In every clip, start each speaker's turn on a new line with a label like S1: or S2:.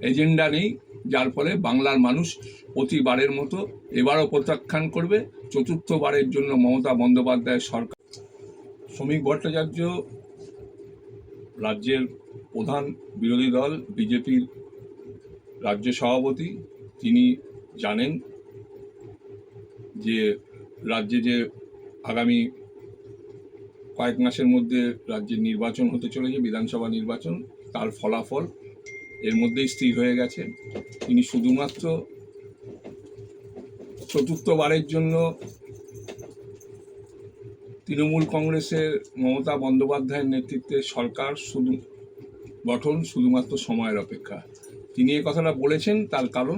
S1: Agenda নেই, যার ফলে বাংলার মানুষ প্রতিবারের মতো এবারও প্রত্যাখ্যান করবে। চতুর্থবারের জন্য মমতা বন্দ্যোপাধ্যায়ের সরকার। শ্রমিক ভট্টাচার্য রাজ্যের প্রধান বিরোধী দল বিজেপির রাজ্য সভাপতি। তিনি জানেন যে রাজ্যে যে আগামী কয়েক মাসের মধ্যে রাজ্যের নির্বাচন হতে চলেছে, বিধানসভা নির্বাচন, তার ফলাফল এর মধ্যেই স্থির হয়ে গেছে। তিনি শুধুমাত্র চতুর্থবারের জন্য তৃণমূল কংগ্রেসের মমতা বন্দ্যোপাধ্যায়ের নেতৃত্বে সরকার গঠন শুধুমাত্র সময়ের অপেক্ষা। তিনি এই কথাটা বলেছেন, তার কারণ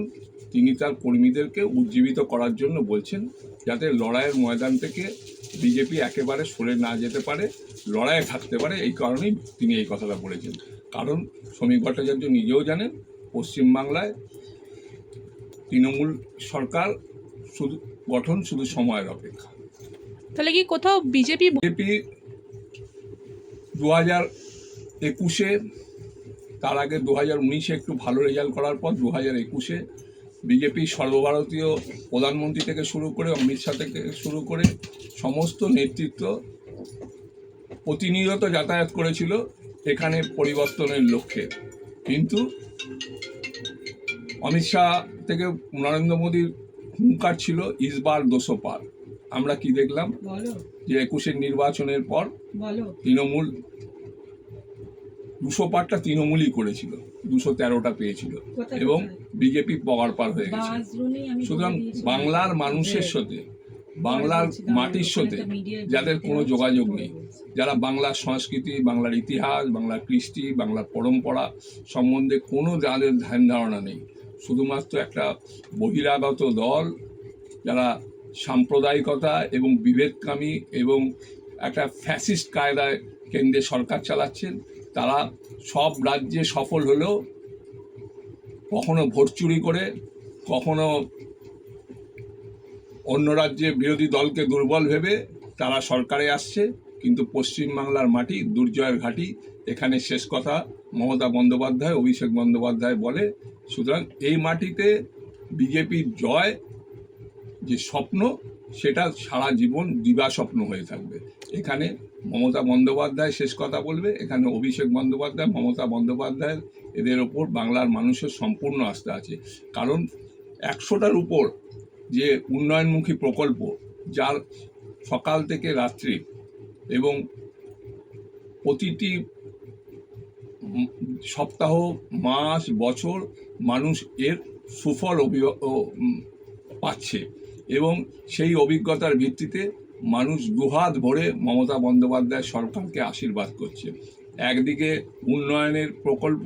S1: তিনি তার কর্মীদেরকে উজ্জীবিত করার জন্য বলছেন, যাতে লড়াইয়ের ময়দান থেকে বিজেপি একেবারে সরে না যেতে পারে, লড়াইয়ে থাকতে পারে। এই কারণেই তিনি এই কথাটা বলেছেন। কারণ শ্রমিক ভট্টাচার্য নিজেও জানেন পশ্চিমবাংলায় তৃণমূল সরকার গঠন শুধু সময়ের অপেক্ষা।
S2: তাহলে কি কোথাও বিজেপি
S1: 2021-এ, তার আগে 2019-এ একটু ভালো রেজাল্ট করার পর 2021-এ বিজেপি সর্বভারতীয় প্রধানমন্ত্রী থেকে শুরু করে অমিত শাহ থেকে শুরু করে সমস্ত নেতৃত্ব প্রতিনিয়ত যাতায়াত করেছিল এখানে পরিবর্তনের লক্ষ্যে। কিন্তু অমিত শাহ থেকে নরেন্দ্র মোদীর হুঙ্কার ছিল ইসবার 200 পার। আমরা কি দেখলাম যে 21-এর নির্বাচনের পর তৃণমূল 200 পারটা তৃণমূলই করেছিল, 213টা পেয়েছিল এবং বিজেপি পগার পার হয়ে গেছে। সুতরাং বাংলার মানুষের সাথে, বাংলার মাটির সাথে যাদের কোনো যোগাযোগ নেই, যারা বাংলার সংস্কৃতি, বাংলার ইতিহাস, বাংলার কৃষ্টি, বাংলার পরম্পরা সম্বন্ধে কোনো যাদের ধ্যান ধারণা নেই, শুধুমাত্র একটা বহিরাগত দল যারা সাম্প্রদায়িকতা এবং বিভেদকামী এবং একটা ফ্যাসিস্ট কায়দায় কেন্দ্রে সরকার চালাচ্ছেন, তারা সব রাজ্যে সফল হলেও কখনো ভোট চুরি করে, কখনো অন্য রাজ্যে বিরোধী দলকে দুর্বল ভেবে তারা সরকারে আসছে। কিন্তু পশ্চিমবাংলার মাটি দুর্জয়ের ঘাঁটি, এখানে শেষ কথা মমতা বন্দ্যোপাধ্যায়, অভিষেক বন্দ্যোপাধ্যায় বলে। সুতরাং এই মাটিতে বিজেপির জয় যে স্বপ্ন, সেটা সারা জীবন দিবা স্বপ্ন হয়ে থাকবে। এখানে মমতা বন্দ্যোপাধ্যায় শেষ কথা বলবে, এখানে অভিষেক বন্দ্যোপাধ্যায়, মমতা বন্দ্যোপাধ্যায়, এদের ওপর বাংলার মানুষের সম্পূর্ণ আস্থা আছে। কারণ 100টার উপর যে উন্নয়নমুখী প্রকল্প, যার সকাল থেকে রাত্রি এবং প্রতিটি সপ্তাহ, মাস, বছর মানুষ এর সুফল পাচ্ছে এবং সেই অভিজ্ঞতার ভিত্তিতে মানুষ দুহাত ভরে মমতা বন্দ্যোপাধ্যায় সরকারকে আশীর্বাদ করছে। একদিকে উন্নয়নের প্রকল্প,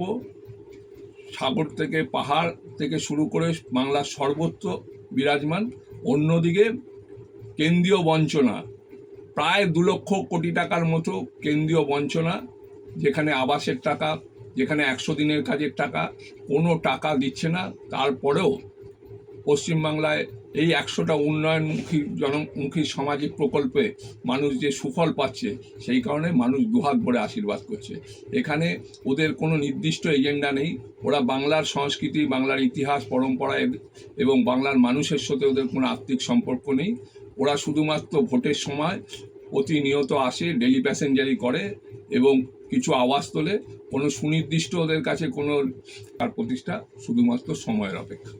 S1: সাগর থেকে পাহাড় থেকে শুরু করে বাংলার সর্বত্র বিরাজমান, অন্যদিকে কেন্দ্রীয় বঞ্চনা, প্রায় 2 লক্ষ কোটি টাকার মতো কেন্দ্রীয় বঞ্চনা, যেখানে আবাসের টাকা, যেখানে 100 দিনের কাজের টাকা, কোনো টাকা দিচ্ছে না। তারপরেও পশ্চিমবাংলায় এই 100টা উন্নয়নমুখী জনমুখী সামাজিক প্রকল্পে মানুষ যে সুফল পাচ্ছে, সেই কারণে মানুষ দুহাত ভরে আশীর্বাদ করছে। এখানে ওদের কোনো নির্দিষ্ট এজেন্ডা নেই। ওরা বাংলার সংস্কৃতি, বাংলার ইতিহাস, পরম্পরা এবং বাংলার মানুষের সাথে ওদের কোনো আত্মিক সম্পর্ক নেই। ওরা শুধুমাত্র ভোটের সময় প্রতিনিয়ত আসে, ডেলি প্যাসেঞ্জারি করে এবং কিছু আওয়াজ তোলে। কোনো সুনির্দিষ্ট ওদের কাছে কোনো তার প্রতিষ্ঠা শুধুমাত্র সময়ের অপেক্ষা।